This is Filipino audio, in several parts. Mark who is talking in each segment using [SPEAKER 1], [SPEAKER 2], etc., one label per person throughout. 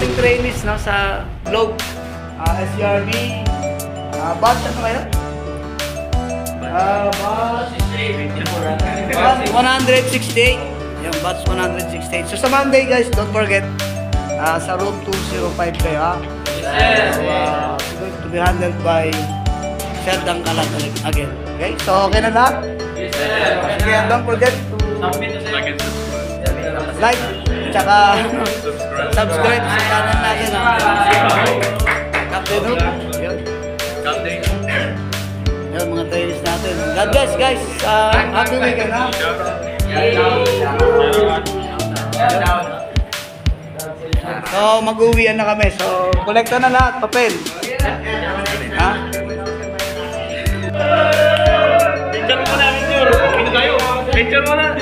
[SPEAKER 1] ating trainees, no, sa Globe. SCRB. Batch ano kayo? Batch 168. Yung batch 168. So sa Monday guys, don't forget, sa room 205 kayo, ha? So, it's going to be handled by Sir Dangkalat again. Okay? So, okay na lahat?
[SPEAKER 2] Yes, sir.
[SPEAKER 1] Okay, don't forget to like, tsaka subscribe sa channel natin. Captain Hook. Yun, mga trainees natin. God bless guys. Happy weekend, ha? So, mag-uwian na kami. So, kolekta na lahat, papel. Ha?
[SPEAKER 2] Picture mo na, picture. Pino tayo. Picture mo na.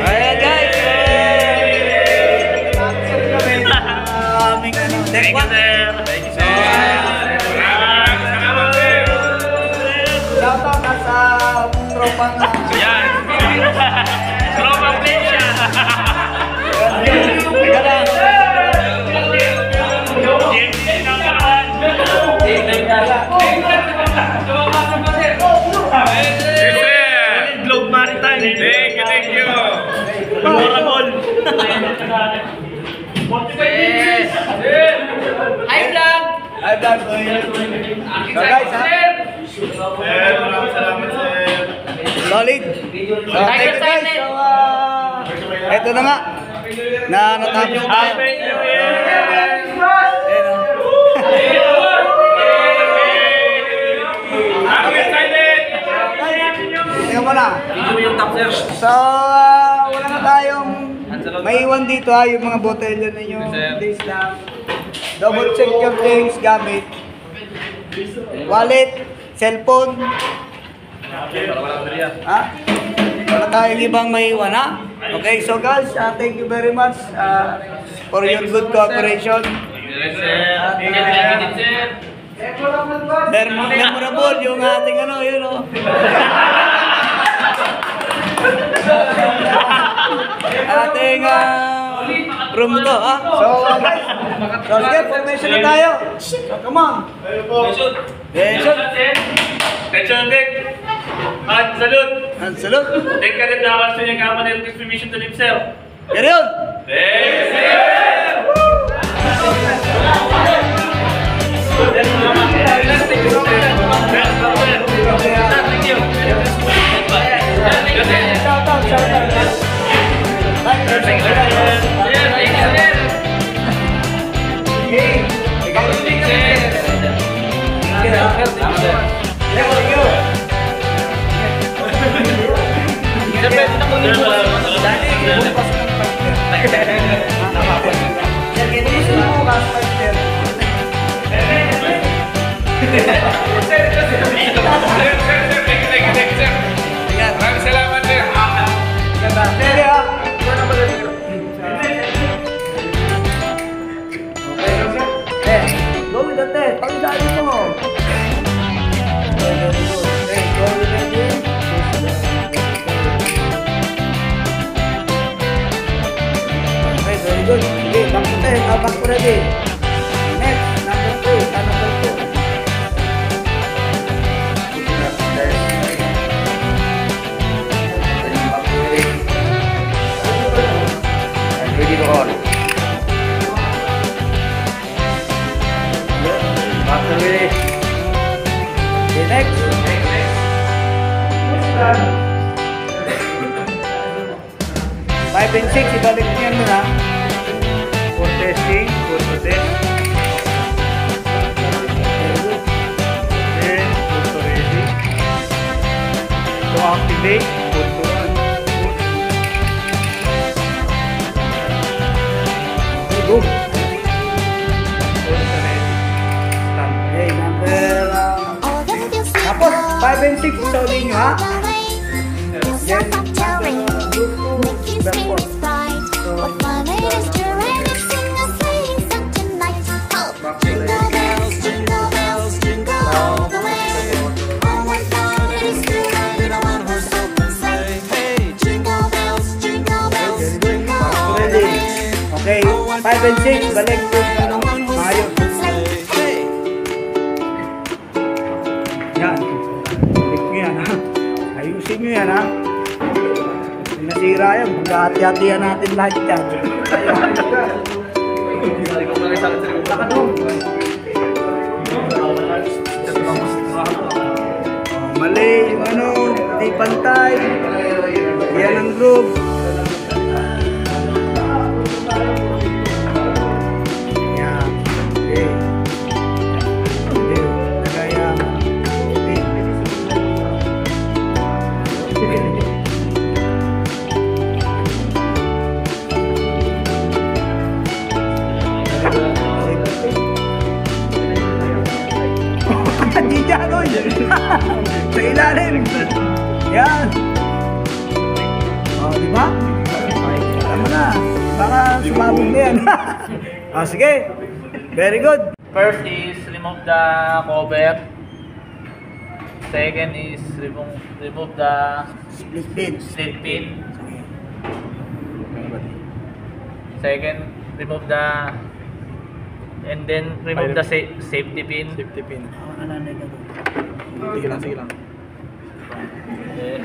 [SPEAKER 1] Ayan guys. Thank you, sir. Thank you, sir. Shoutout na sa tropang
[SPEAKER 2] yan. Tropang Plesia.
[SPEAKER 1] Teka lang.
[SPEAKER 2] Globe Maritime. Thank you. Memorable.
[SPEAKER 1] Hi vlog. Hi vlog. So guys, ha?
[SPEAKER 2] Maraming salamat, sir.
[SPEAKER 1] Solid. So thank you guys. So eto na nga. Na natapos tayo.
[SPEAKER 2] Happy New Year! I'm excited!
[SPEAKER 1] Tingnan mo na. So, wala na tayong maiwan dito, ha, yung mga botelya ninyo. Please lang. Double check your things, gamit. Wallet, cellphone. Ha? Wala tayong ibang maiwan, ha? Okay, so guys, thank you very much for your good cooperation. Memorable yung ating ano, yun o. Ating room to, ha? So guys, so sige, formation na tayo. So come on. Attention.
[SPEAKER 2] Attention, Dick. And salute.
[SPEAKER 1] And salute.
[SPEAKER 2] Dick ka rin dawan sa niyang kaman ng permission to himself.
[SPEAKER 1] Yan yun.
[SPEAKER 2] Yes,
[SPEAKER 1] Shout out.
[SPEAKER 2] Maraming salamat, sir.
[SPEAKER 1] Sige, ha? Go with the test. Pag-dali mo. Okay, go with the test. Okay, very good. Okay, back to test. Back to ready. Next, number 2. Number 2. Ready to on. After ready. Okay, next. 5 and 6, ibalik niyo yan muna. For testing, for test. Then, for ready. To activate, for to on. Go. Okay, number... Tapos, 5 and 6 sa ulit nyo, ha? Then, number 4.
[SPEAKER 3] Jingle bells, jingle all the way. Oh, what fun it is to ride
[SPEAKER 1] 7-6, balik po. Ano? Ayos. Yan. Balik nyo yan, ha? Ayusin nyo yan, ha? Kung nasira yan, magkahati-hatihan natin lahat yan. Mali yung ano, di pantay. Yan ang group. Yan. Okay. Okay. Kaya. Hindi dyan, oy. Sa ilalim. Yan. Oh, di ba? Tama na. Baka sumabog na yan. Oh, sige. Very good.
[SPEAKER 2] First is remove the cover. Second is remove the
[SPEAKER 1] Split pin.
[SPEAKER 2] split pin. Second, remove the and then remove the safety pin.
[SPEAKER 3] Safety pin.
[SPEAKER 1] Ako na nanay ka doon.
[SPEAKER 3] Sige lang, sige lang.
[SPEAKER 2] Okay.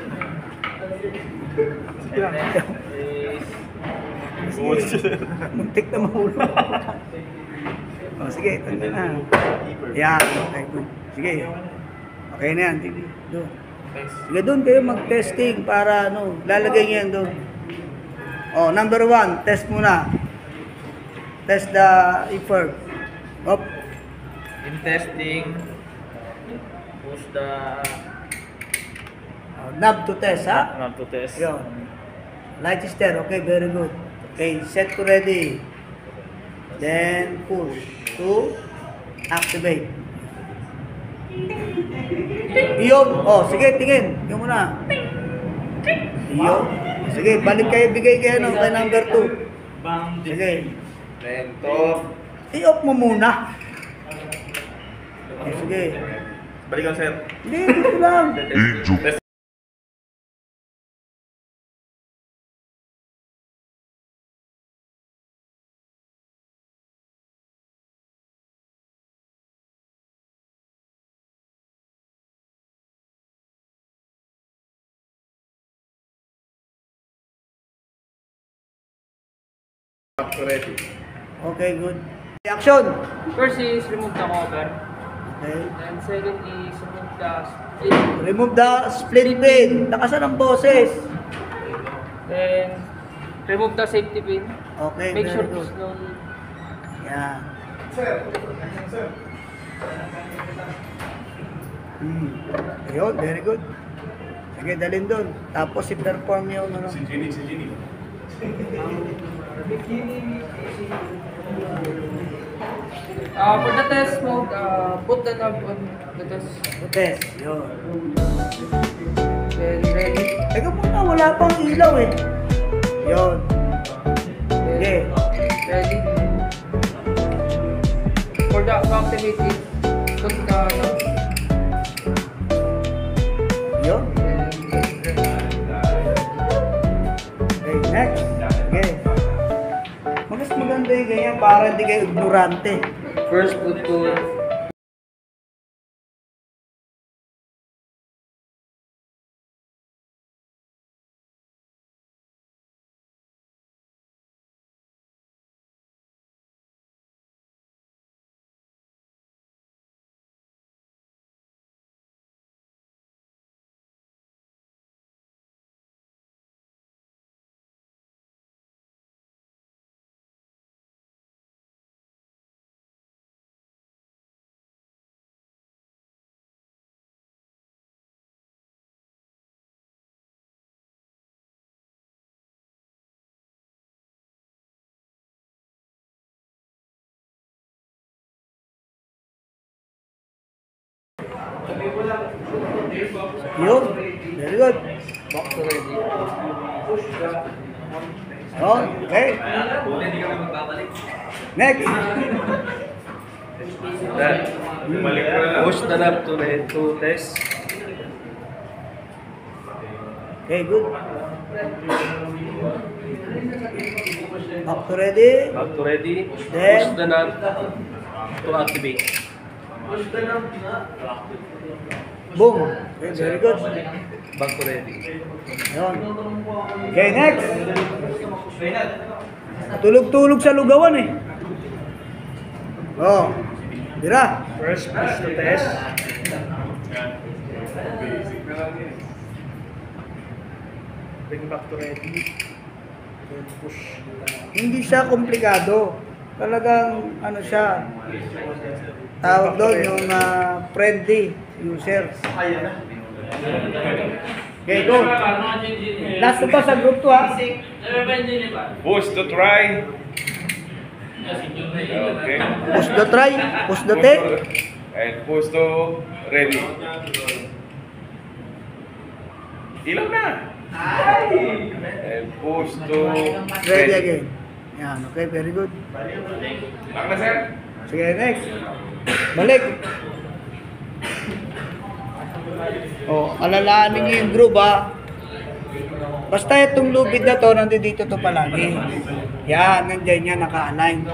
[SPEAKER 2] And then is
[SPEAKER 1] Muntik na mahulog. Oh, sige, tanda na. Yan. Okay, good. Sige. Okay na yan. Sige, doon. Sige, doon kayo mag-testing para ano, lalagay niyo yan doon. Oh, number 1, test muna. Test the effort. Up.
[SPEAKER 2] in testing, push the
[SPEAKER 1] Knob to test, ha?
[SPEAKER 2] knob to test.
[SPEAKER 1] Yun. Light is there. Okay, very good. Okay, set to ready. Then push to activate. Iyon. Oh, sige, tingin. Yung muna. Iyon. Sige, balik kayo, bigay kayo no, kay number 2. Sige. I-off mo muna. Okay, sige.
[SPEAKER 3] Balikan, sir.
[SPEAKER 1] Hindi, dito lang. Okay, good. Action.
[SPEAKER 4] First is remove the cover.
[SPEAKER 1] Okay.
[SPEAKER 4] Then second is remove the split.
[SPEAKER 1] Remove the split pin. Lakasan ang boses.
[SPEAKER 4] Then remove the safety pin.
[SPEAKER 1] Okay,
[SPEAKER 4] Make sure
[SPEAKER 1] very
[SPEAKER 4] to
[SPEAKER 1] good.
[SPEAKER 4] slowly.
[SPEAKER 1] Yan. Ayun, very good. Sige, dalhin doon. Tapos i-perform yung ano.
[SPEAKER 4] For the test mode, put the knob on the test.
[SPEAKER 1] Test. Yun.
[SPEAKER 4] Then ready.
[SPEAKER 1] Teka muna, wala pang ilaw eh. Yun. Sige.
[SPEAKER 4] Ready. For the to activate it, put the knob.
[SPEAKER 1] Yun.
[SPEAKER 4] Then ready.
[SPEAKER 1] Okay, next. Okay. Mas maganda yung ganyan para hindi kayo ignorante.
[SPEAKER 4] First put to
[SPEAKER 1] Yun. Very good.
[SPEAKER 4] box to ready.
[SPEAKER 1] Oh, okay. Next.
[SPEAKER 2] Push the knob to test.
[SPEAKER 1] Okay, good. Back to ready.
[SPEAKER 2] Back to ready.
[SPEAKER 1] Then-
[SPEAKER 2] Push the knob to activate.
[SPEAKER 1] Boom. Okay, very good.
[SPEAKER 2] Back to ready.
[SPEAKER 1] Ayun. Okay, next. Tulog-tulog sa lugawan eh. Oh. Dira.
[SPEAKER 3] First, push to test. Bring back to ready. Then push.
[SPEAKER 1] Hindi siya komplikado. Talagang ano siya. Tawag doon yung friendly user. Okay, go. Last na to sa group 2 ha.
[SPEAKER 5] Push to try. Okay.
[SPEAKER 1] Push the try. Push the take.
[SPEAKER 5] And push to ready. Ilaw na. And push to
[SPEAKER 1] Ready again. Yan, okay, very good.
[SPEAKER 5] Lang na, sir.
[SPEAKER 1] Sige, next. Balik. Oh, alalahanin niyo yung groove ha. Basta itong lubid na to, nandito to palagi. Yan, nandyan yan, naka-align.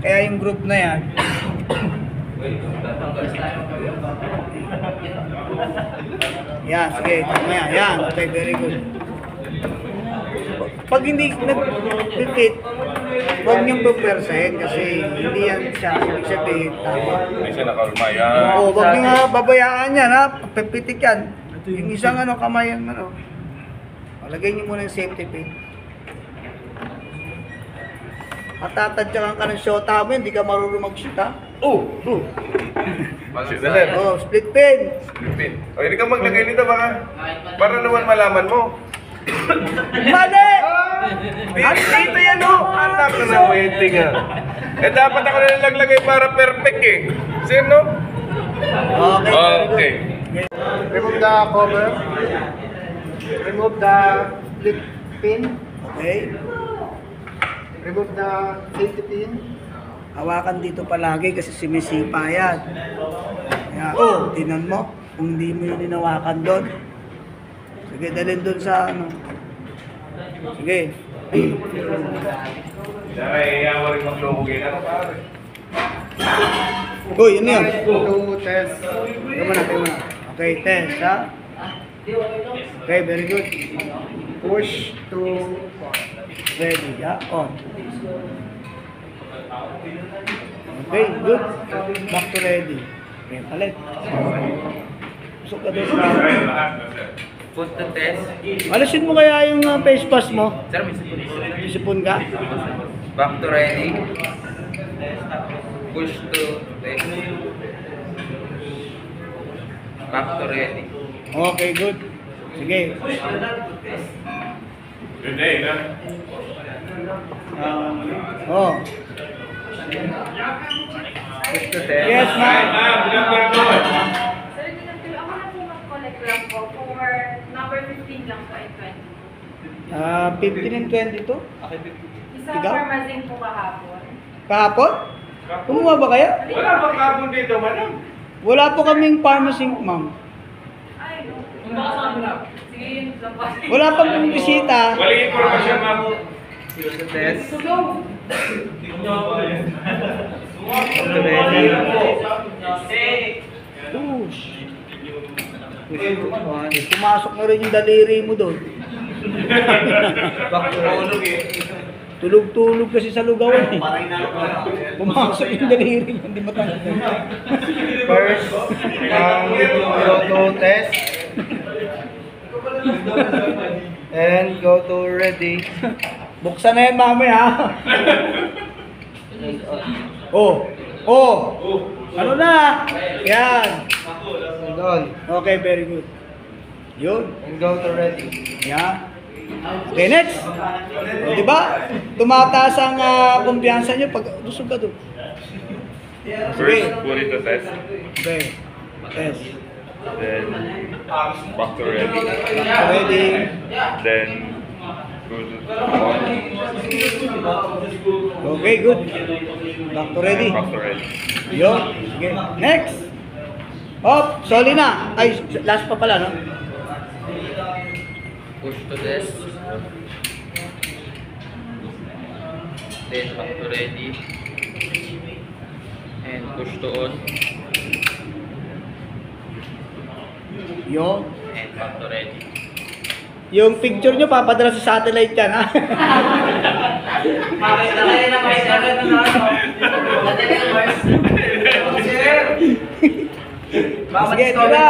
[SPEAKER 1] Kaya yung groove na yan. Yan, sige, tama yan. Yan, okay, very good. Pag hindi nag-fit, huwag niyong pagpersahin kasi hindi yan siya. Ibig sabihin, tama.
[SPEAKER 5] Hindi siya nakalma. Yan.
[SPEAKER 1] Oo, huwag niyo nga babayaan yan ha. Pipitik yan. Yung isang kamay yung Lagay niyo muna yung safety pin. Matatadyakan ka ng shota mo, hindi ka marunong mag-shoot ha.
[SPEAKER 5] Oh! Shoot na, sir.
[SPEAKER 1] Oh, split pin.
[SPEAKER 5] Pin. O, hindi ka maglagay nito baka para naman malaman mo.
[SPEAKER 1] Mali!
[SPEAKER 5] Dito yan, oh! Anak na ng waiting, ha. Eh, dapat ako na naglagay para perfect, eh. Sir, no?
[SPEAKER 1] Okay, very
[SPEAKER 5] Okay.
[SPEAKER 1] good.
[SPEAKER 3] Remove the cover. Remove the flip pin.
[SPEAKER 1] Okay.
[SPEAKER 3] Remove the safety pin.
[SPEAKER 1] Hawakan dito palagi kasi sumisipa yan. Kaya, oh, tinan mo. Kung hindi mo yun inawakan doon. Sige, dalhin doon sa Sige.
[SPEAKER 5] Ay, iyawa rin maglugugin. Ano, pare?
[SPEAKER 1] Uy, yun yun.
[SPEAKER 3] To test.
[SPEAKER 1] Tayo muna. Okay, test ha. Okay, very good.
[SPEAKER 3] Push to
[SPEAKER 1] Ready, ha? On. Okay, good. Back to ready. Okay, palit. Pusok ka doon sa...
[SPEAKER 2] Put the test.
[SPEAKER 1] Alisin mo kaya yung face pass mo?
[SPEAKER 2] Sir, may sipon.
[SPEAKER 1] Sipon ka?
[SPEAKER 2] Back to ready. Push to test. Back to ready.
[SPEAKER 1] Okay, good. Sige.
[SPEAKER 5] Good day, no?
[SPEAKER 1] Oh.
[SPEAKER 2] Push to test.
[SPEAKER 1] Yes, ma'am.
[SPEAKER 6] Sir, ako na po mag-collect lang po for number 15 lang po and 20.
[SPEAKER 1] 15 and 22?
[SPEAKER 6] Isa
[SPEAKER 1] Ikaw?
[SPEAKER 6] pharmazine po kahapon.
[SPEAKER 1] Kahapon? Kumuha ba kaya?
[SPEAKER 5] Wala bang kapon dito, madam?
[SPEAKER 1] Wala po kaming pharmacy, ma'am.
[SPEAKER 6] Ay, no. Sige, yun lang po.
[SPEAKER 1] Wala pang bisita.
[SPEAKER 5] Walang informasyon, ma'am.
[SPEAKER 2] Push to test.
[SPEAKER 1] Push. Pumasok na rin yung daliri mo doon.
[SPEAKER 2] Back to ready.
[SPEAKER 1] Tulog-tulog kasi sa lugawan eh. Pumasok yung daliri mo, hindi matanggal.
[SPEAKER 3] first. Go to test. And go to ready.
[SPEAKER 1] Buksan na yan mamaya ha. Oh. Oh. Ano na? Yan.
[SPEAKER 3] And on.
[SPEAKER 1] Okay, very good. Yun.
[SPEAKER 3] And go to ready.
[SPEAKER 1] Yan. Okay, next. O, diba? Tumataas ang kumpiyansa nyo pag lusog ka doon.
[SPEAKER 5] First, put it to test.
[SPEAKER 1] Okay. Test.
[SPEAKER 5] Then, back to ready.
[SPEAKER 1] Ready.
[SPEAKER 5] Then, go to on.
[SPEAKER 1] Okay, good. Back to ready.
[SPEAKER 5] Back to ready.
[SPEAKER 1] Yun. Sige. Next. Oh, sorry na. Ay, last pa pala, no?
[SPEAKER 7] Push to test. Then back to ready. And push to on.
[SPEAKER 1] Yo.
[SPEAKER 7] And back to ready.
[SPEAKER 1] Yung picture nyo, papadala sa satellite yan, ha? Sige, ito na.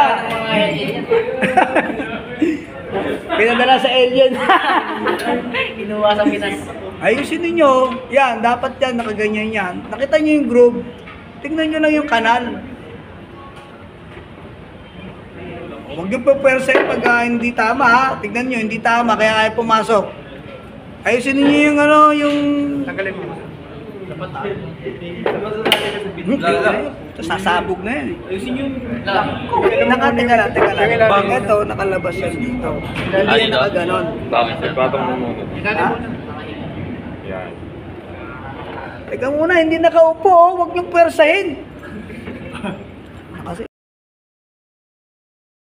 [SPEAKER 1] Pinadala sa alien.
[SPEAKER 4] Kinuha sa Pinas.
[SPEAKER 1] Ayusin ninyo. Yan, dapat yan, nakaganyan yan. Nakita nyo yung groove. Tingnan nyo lang yung kanal. Huwag yung pupwersa pag hindi tama, ha? Tignan nyo, hindi tama, kaya kaya pumasok. Ayusin ninyo yung ano, yung...
[SPEAKER 3] Tanggalin mo.
[SPEAKER 1] Ito, sasabog na yan. Ayusin nyo. Teka lang. Ito, nakalabas yan dito. Hindi yan nakaganon.
[SPEAKER 7] Bakit sir?
[SPEAKER 5] Patong mo muna.
[SPEAKER 1] Ha?
[SPEAKER 5] Yan.
[SPEAKER 1] Teka muna, hindi nakaupo, oh. Huwag niyong pwersahin.